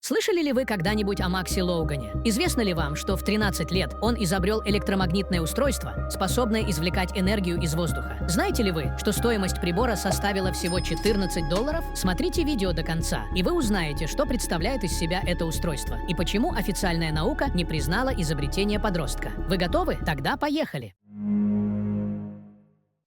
Слышали ли вы когда-нибудь о Максе Лоугане? Известно ли вам, что в 13 лет он изобрел электромагнитное устройство, способное извлекать энергию из воздуха? Знаете ли вы, что стоимость прибора составила всего $14? Смотрите видео до конца, и вы узнаете, что представляет из себя это устройство и почему официальная наука не признала изобретение подростка. Вы готовы? Тогда поехали!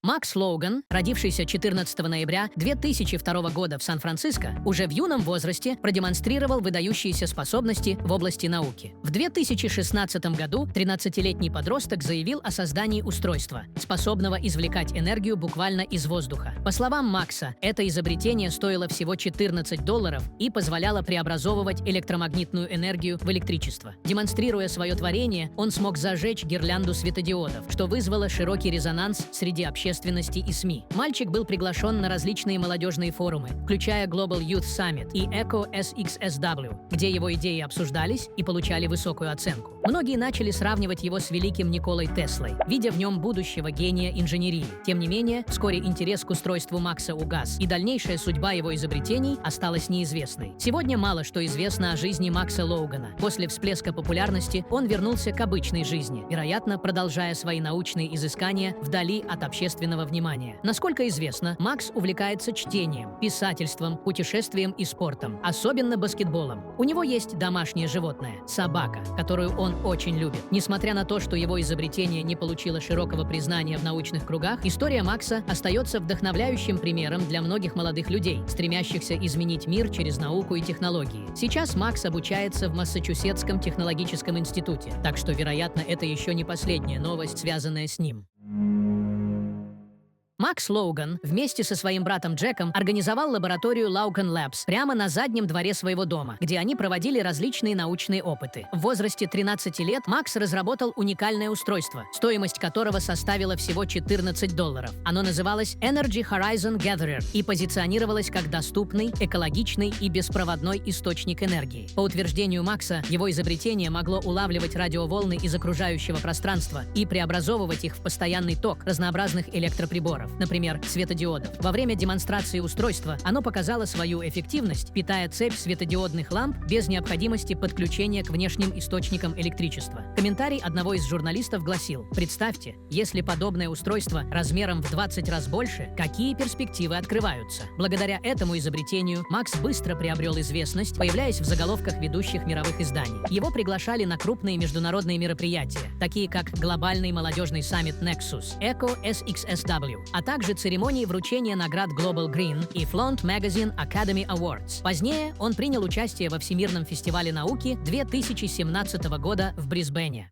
Макс Лоуган, родившийся 14 ноября 2002 года в Сан-Франциско, уже в юном возрасте продемонстрировал выдающиеся способности в области науки. В 2016 году 13-летний подросток заявил о создании устройства, способного извлекать энергию буквально из воздуха. По словам Макса, это изобретение стоило всего $14 и позволяло преобразовывать электромагнитную энергию в электричество. Демонстрируя свое творение, он смог зажечь гирлянду светодиодов, что вызвало широкий резонанс среди общественности и СМИ. Мальчик был приглашен на различные молодежные форумы, включая Global Youth Summit и ECO SXSW, где его идеи обсуждались и получали высокую оценку. Многие начали сравнивать его с великим Николой Теслой, видя в нем будущего гения инженерии. Тем не менее, вскоре интерес к устройству Макса угас, и дальнейшая судьба его изобретений осталась неизвестной. Сегодня мало что известно о жизни Макса Лоугана. После всплеска популярности он вернулся к обычной жизни, вероятно, продолжая свои научные изыскания вдали от общественного внимания. Насколько известно, Макс увлекается чтением, писательством, путешествием и спортом, особенно баскетболом. У него есть домашнее животное – собака, которую он очень любит. Несмотря на то, что его изобретение не получило широкого признания в научных кругах, история Макса остается вдохновляющим примером для многих молодых людей, стремящихся изменить мир через науку и технологии. Сейчас Макс обучается в Массачусетском технологическом институте, так что, вероятно, это еще не последняя новость, связанная с ним. Макс Лоуган вместе со своим братом Джеком организовал лабораторию Loughan Labs прямо на заднем дворе своего дома, где они проводили различные научные опыты. В возрасте 13 лет Макс разработал уникальное устройство, стоимость которого составила всего $14. Оно называлось Energy Horizon Gatherer и позиционировалось как доступный, экологичный и беспроводной источник энергии. По утверждению Макса, его изобретение могло улавливать радиоволны из окружающего пространства и преобразовывать их в постоянный ток разнообразных электроприборов, например, светодиодов. Во время демонстрации устройства оно показало свою эффективность, питая цепь светодиодных ламп без необходимости подключения к внешним источникам электричества. Комментарий одного из журналистов гласил: «Представьте, если подобное устройство размером в 20 раз больше, какие перспективы открываются». Благодаря этому изобретению Макс быстро приобрел известность, появляясь в заголовках ведущих мировых изданий. Его приглашали на крупные международные мероприятия, такие как глобальный молодежный саммит Nexus, ECO SXSW, а также церемонии вручения наград Global Green и Flaunt Magazine Academy Awards. Позднее он принял участие во Всемирном фестивале науки 2017 года в Брисбене.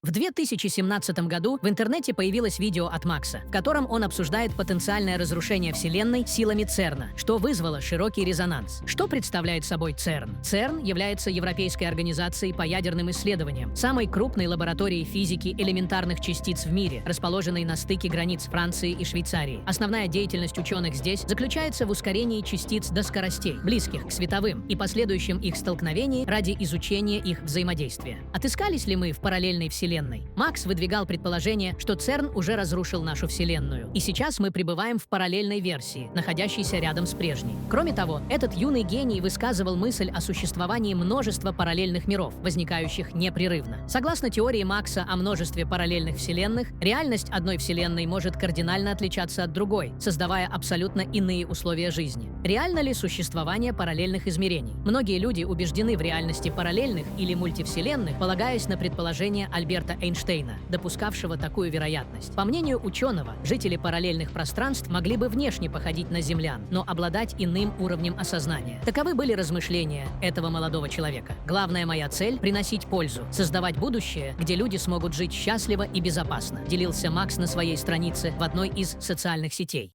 В 2017 году в интернете появилось видео от Макса, в котором он обсуждает потенциальное разрушение Вселенной силами ЦЕРНа, что вызвало широкий резонанс. Что представляет собой ЦЕРН? ЦЕРН является Европейской организацией по ядерным исследованиям, самой крупной лабораторией физики элементарных частиц в мире, расположенной на стыке границ Франции и Швейцарии. Основная деятельность ученых здесь заключается в ускорении частиц до скоростей, близких к световым, и последующем их столкновении ради изучения их взаимодействия. Отыскались ли мы в параллельной Вселенной? Макс выдвигал предположение, что ЦЕРН уже разрушил нашу Вселенную, и сейчас мы пребываем в параллельной версии, находящейся рядом с прежней. Кроме того, этот юный гений высказывал мысль о существовании множества параллельных миров, возникающих непрерывно. Согласно теории Макса о множестве параллельных вселенных, реальность одной вселенной может кардинально отличаться от другой, создавая абсолютно иные условия жизни. Реально ли существование параллельных измерений? Многие люди убеждены в реальности параллельных или мультивселенных, полагаясь на предположение Альберта Эйнштейна, допускавшего такую вероятность. По мнению ученого, жители параллельных пространств могли бы внешне походить на землян, но обладать иным уровнем осознания. Таковы были размышления этого молодого человека. Главная моя цель — приносить пользу, создавать будущее, где люди смогут жить счастливо и безопасно, делился Макс на своей странице в одной из социальных сетей.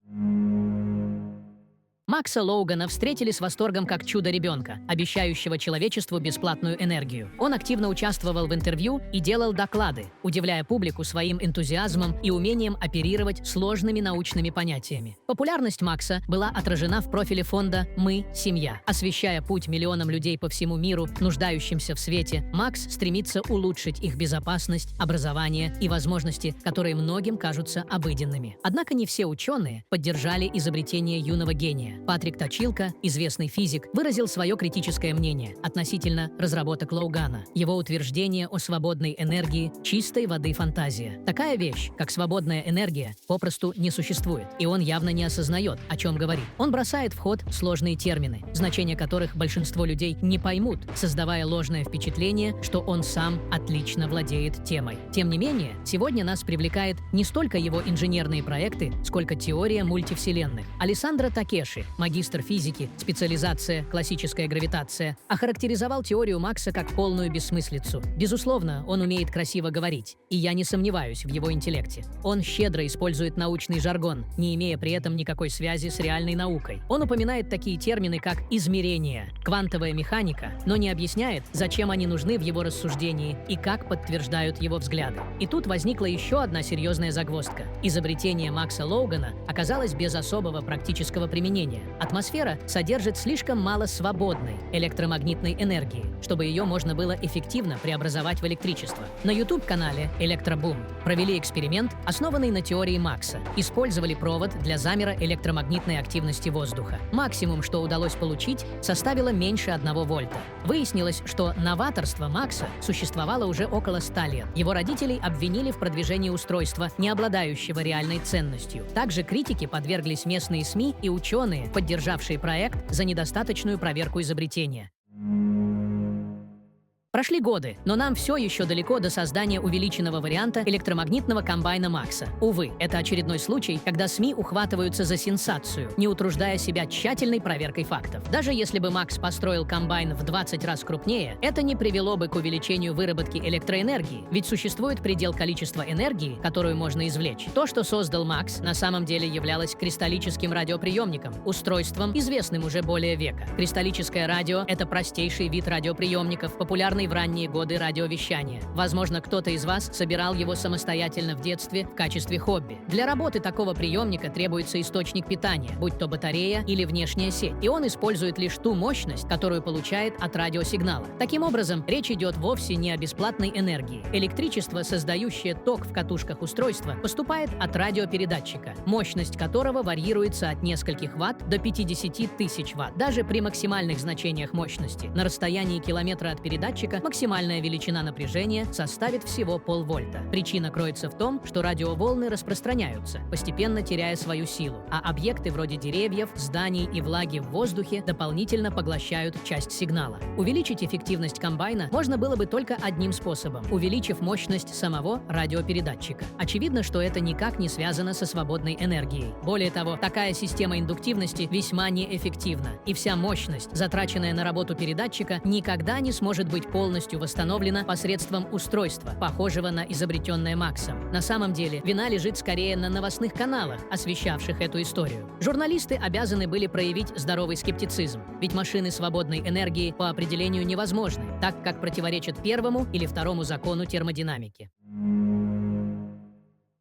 Макса Лоугана встретили с восторгом как чудо-ребенка, обещающего человечеству бесплатную энергию. Он активно участвовал в интервью и делал доклады, удивляя публику своим энтузиазмом и умением оперировать сложными научными понятиями. Популярность Макса была отражена в профиле фонда «Мы – семья». Освещая путь миллионам людей по всему миру, нуждающимся в свете, Макс стремится улучшить их безопасность, образование и возможности, которые многим кажутся обыденными. Однако не все ученые поддержали изобретение юного гения. Патрик Точилко, известный физик, выразил свое критическое мнение относительно разработок Лоугана. Его утверждение о свободной энергии – чистой воды фантазия. Такая вещь, как свободная энергия, попросту не существует, и он явно не осознает, о чем говорит. Он бросает в ход сложные термины, значения которых большинство людей не поймут, создавая ложное впечатление, что он сам отлично владеет темой. Тем не менее, сегодня нас привлекает не столько его инженерные проекты, сколько теория мультивселенных. Алессандро Такеши, магистр физики, специализация классическая гравитация, охарактеризовал теорию Макса как полную бессмыслицу. Безусловно, он умеет красиво говорить, и я не сомневаюсь в его интеллекте. Он щедро использует научный жаргон, не имея при этом никакой связи с реальной наукой. Он упоминает такие термины, как измерение, квантовая механика, но не объясняет, зачем они нужны в его рассуждении и как подтверждают его взгляды. И тут возникла еще одна серьезная загвоздка. Изобретение Макса Лоугана оказалось без особого практического применения. Атмосфера содержит слишком мало свободной электромагнитной энергии, чтобы ее можно было эффективно преобразовать в электричество. На YouTube-канале «Электробум» провели эксперимент, основанный на теории Макса. Использовали провод для замера электромагнитной активности воздуха. Максимум, что удалось получить, составило меньше 1 вольта. Выяснилось, что новаторство Макса существовало уже около 100 лет. Его родителей обвинили в продвижении устройства, не обладающего реальной ценностью. Также критике подверглись местные СМИ и ученые, поддержавшие проект за недостаточную проверку изобретения. Прошли годы, но нам все еще далеко до создания увеличенного варианта электромагнитного комбайна Макса. Увы, это очередной случай, когда СМИ ухватываются за сенсацию, не утруждая себя тщательной проверкой фактов. Даже если бы Макс построил комбайн в 20 раз крупнее, это не привело бы к увеличению выработки электроэнергии, ведь существует предел количества энергии, которую можно извлечь. То, что создал Макс, на самом деле являлось кристаллическим радиоприемником, устройством, известным уже более века. Кристаллическое радио — это простейший вид радиоприемников, популярный в ранние годы радиовещания. Возможно, кто-то из вас собирал его самостоятельно в детстве в качестве хобби. Для работы такого приемника требуется источник питания, будь то батарея или внешняя сеть, и он использует лишь ту мощность, которую получает от радиосигнала. Таким образом, речь идет вовсе не о бесплатной энергии. Электричество, создающее ток в катушках устройства, поступает от радиопередатчика, мощность которого варьируется от нескольких ватт до 50 тысяч ватт. Даже при максимальных значениях мощности на расстоянии километра от передатчика максимальная величина напряжения составит всего полвольта. Причина кроется в том, что радиоволны распространяются, постепенно теряя свою силу, а объекты вроде деревьев, зданий и влаги в воздухе дополнительно поглощают часть сигнала. Увеличить эффективность комбайна можно было бы только одним способом – увеличив мощность самого радиопередатчика. Очевидно, что это никак не связано со свободной энергией. Более того, такая система индуктивности весьма неэффективна, и вся мощность, затраченная на работу передатчика, никогда не сможет быть полностью восстановлена посредством устройства, похожего на изобретенное Максом. На самом деле, вина лежит скорее на новостных каналах, освещавших эту историю. Журналисты обязаны были проявить здоровый скептицизм, ведь машины свободной энергии по определению невозможны, так как противоречат первому или второму закону термодинамики.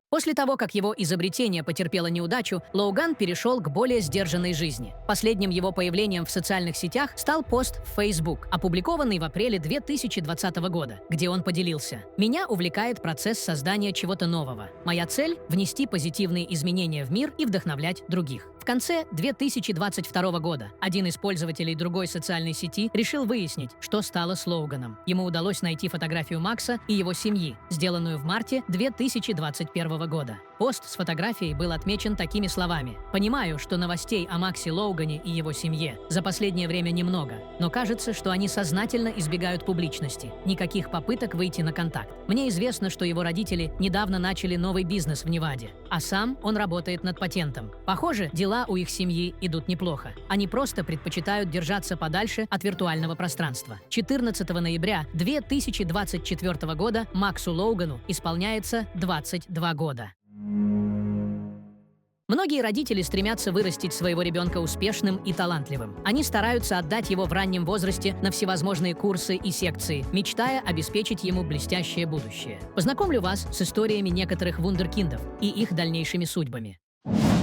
После того, как его изобретение потерпело неудачу, Лоуган перешел к более сдержанной жизни. Последним его появлением в социальных сетях стал пост в Facebook, опубликованный в апреле 2020 года, где он поделился: «Меня увлекает процесс создания чего-то нового. Моя цель — внести позитивные изменения в мир и вдохновлять других». В конце 2022 года один из пользователей другой социальной сети решил выяснить, что стало с Лоуганом. Ему удалось найти фотографию Макса и его семьи, сделанную в марте 2021 года. Пост с фотографией был отмечен такими словами: «Понимаю, что новостей о Максе Лоугане и его семье за последнее время немного, но кажется, что они сознательно избегают публичности. Никаких попыток выйти на контакт. Мне известно, что его родители недавно начали новый бизнес в Неваде, а сам он работает над патентом. Похоже, дела у их семьи идут неплохо. Они просто предпочитают держаться подальше от виртуального пространства». 14 ноября 2024 года Максу Лоугану исполняется 22 года. Многие родители стремятся вырастить своего ребенка успешным и талантливым. Они стараются отдать его в раннем возрасте на всевозможные курсы и секции, мечтая обеспечить ему блестящее будущее. Познакомлю вас с историями некоторых вундеркиндов и их дальнейшими судьбами.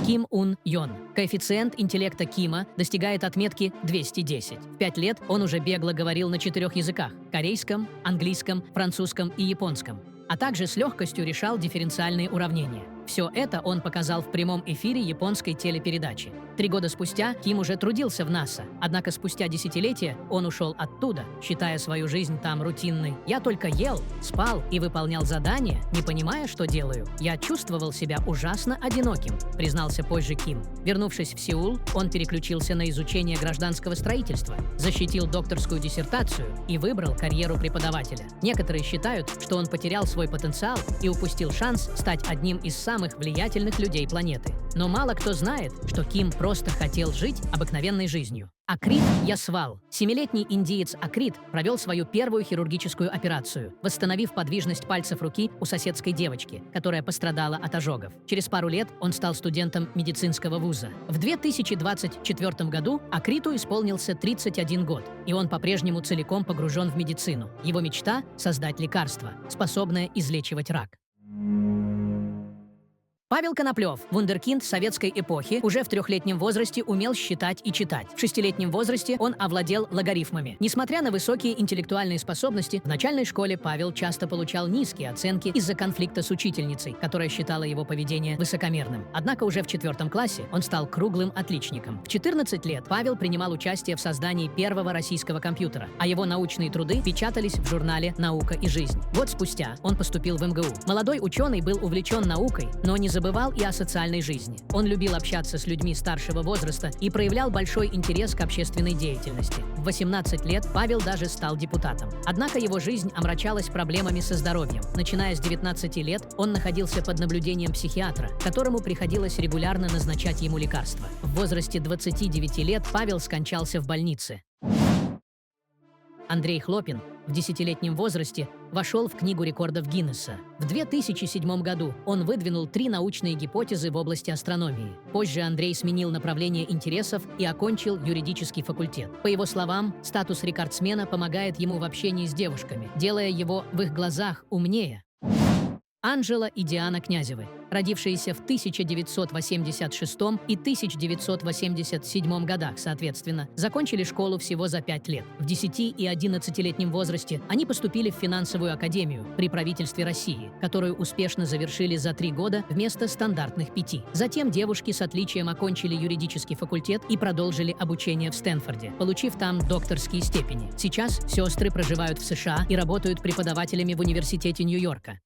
Ким Ун Йон. Коэффициент интеллекта Кима достигает отметки 210. В 5 лет он уже бегло говорил на 4 языках – корейском, английском, французском и японском, а также с легкостью решал дифференциальные уравнения. Все это он показал в прямом эфире японской телепередачи. 3 года спустя Ким уже трудился в НАСА, однако спустя десятилетия он ушел оттуда, считая свою жизнь там рутинной. «Я только ел, спал и выполнял задания, не понимая, что делаю. Я чувствовал себя ужасно одиноким», признался позже Ким. Вернувшись в Сеул, он переключился на изучение гражданского строительства, защитил докторскую диссертацию и выбрал карьеру преподавателя. Некоторые считают, что он потерял свой потенциал и упустил шанс стать одним из самых влиятельных людей планеты. Но мало кто знает, что Ким просто хотел жить обыкновенной жизнью. Акрит Ясвал. 7-летний индиец Акрит провел свою первую хирургическую операцию, восстановив подвижность пальцев руки у соседской девочки, которая пострадала от ожогов. Через пару лет он стал студентом медицинского вуза. В 2024 году Акриту исполнился 31 год, и он по-прежнему целиком погружен в медицину. Его мечта – создать лекарство, способное излечивать рак. Павел Коноплев, вундеркинд советской эпохи, уже в 3-летнем возрасте умел считать и читать. В 6-летнем возрасте он овладел логарифмами. Несмотря на высокие интеллектуальные способности, в начальной школе Павел часто получал низкие оценки из-за конфликта с учительницей, которая считала его поведение высокомерным. Однако уже в 4 классе он стал круглым отличником. В 14 лет Павел принимал участие в создании первого российского компьютера, а его научные труды печатались в журнале «Наука и жизнь». Год спустя он поступил в МГУ. Молодой ученый был увлечен наукой, но не забывал и о социальной жизни. Он любил общаться с людьми старшего возраста и проявлял большой интерес к общественной деятельности. В 18 лет Павел даже стал депутатом. Однако его жизнь омрачалась проблемами со здоровьем. Начиная с 19 лет он находился под наблюдением психиатра, которому приходилось регулярно назначать ему лекарства. В возрасте 29 лет Павел скончался в больнице. Андрей Хлопин в 10-летнем возрасте вошел в Книгу рекордов Гиннесса. В 2007 году он выдвинул 3 научные гипотезы в области астрономии. Позже Андрей сменил направление интересов и окончил юридический факультет. По его словам, статус рекордсмена помогает ему в общении с девушками, делая его в их глазах умнее. Анжела и Диана Князевы, родившиеся в 1986 и 1987 годах, соответственно, закончили школу всего за 5 лет. В 10 и 11-летнем возрасте они поступили в финансовую академию при правительстве России, которую успешно завершили за 3 года вместо стандартных 5. Затем девушки с отличием окончили юридический факультет и продолжили обучение в Стэнфорде, получив там докторские степени. Сейчас сестры проживают в США и работают преподавателями в университете Нью-Йорка.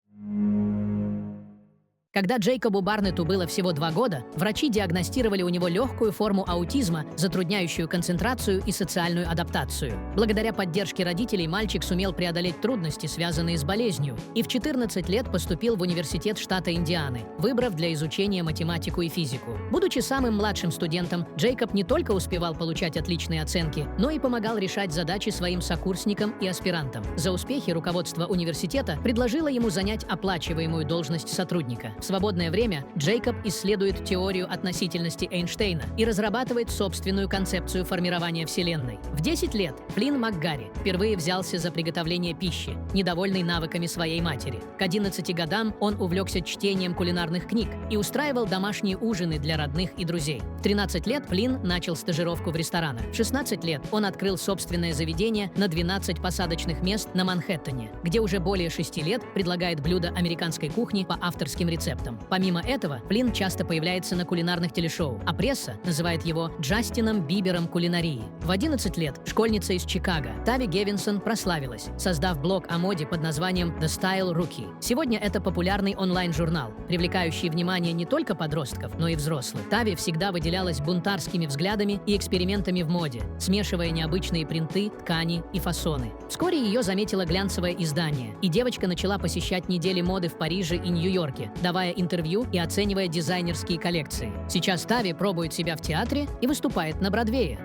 Когда Джейкобу Барнетту было всего 2 года, врачи диагностировали у него легкую форму аутизма, затрудняющую концентрацию и социальную адаптацию. Благодаря поддержке родителей мальчик сумел преодолеть трудности, связанные с болезнью, и в 14 лет поступил в университет штата Индианы, выбрав для изучения математику и физику. Будучи самым младшим студентом, Джейкоб не только успевал получать отличные оценки, но и помогал решать задачи своим сокурсникам и аспирантам. За успехи руководство университета предложило ему занять оплачиваемую должность сотрудника. В свободное время Джейкоб исследует теорию относительности Эйнштейна и разрабатывает собственную концепцию формирования Вселенной. В 10 лет Флинн МакГарри впервые взялся за приготовление пищи, недовольный навыками своей матери. К 11 годам он увлекся чтением кулинарных книг и устраивал домашние ужины для родных и друзей. В 13 лет Флинн начал стажировку в ресторанах. В 16 лет он открыл собственное заведение на 12 посадочных мест на Манхэттене, где уже более 6 лет предлагает блюда американской кухни по авторским рецептам. Помимо этого, Флинн часто появляется на кулинарных телешоу, а пресса называет его Джастином Бибером кулинарии. В 11 лет школьница из Чикаго Тави Гевинсон прославилась, создав блог о моде под названием The Style Rookie. Сегодня это популярный онлайн-журнал, привлекающий внимание не только подростков, но и взрослых. Тави всегда выделялась бунтарскими взглядами и экспериментами в моде, смешивая необычные принты, ткани и фасоны. Вскоре ее заметило глянцевое издание, и девочка начала посещать недели моды в Париже и Нью-Йорке, давая интервью и оценивая дизайнерские коллекции. Сейчас Тави пробует себя в театре и выступает на Бродвее.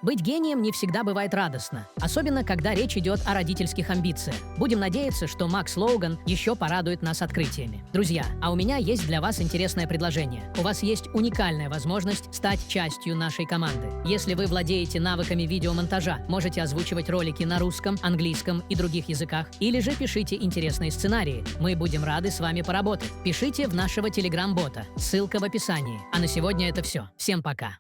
Быть гением не всегда бывает радостно, особенно когда речь идет о родительских амбициях. Будем надеяться, что Макс Лоуган еще порадует нас открытиями. Друзья, а у меня есть для вас интересное предложение. У вас есть уникальная возможность стать частью нашей команды. Если вы владеете навыками видеомонтажа, можете озвучивать ролики на русском, английском и других языках, или же пишите интересные сценарии. Мы будем рады с вами поработать. Пишите в нашего телеграм-бота. Ссылка в описании. А на сегодня это все. Всем пока.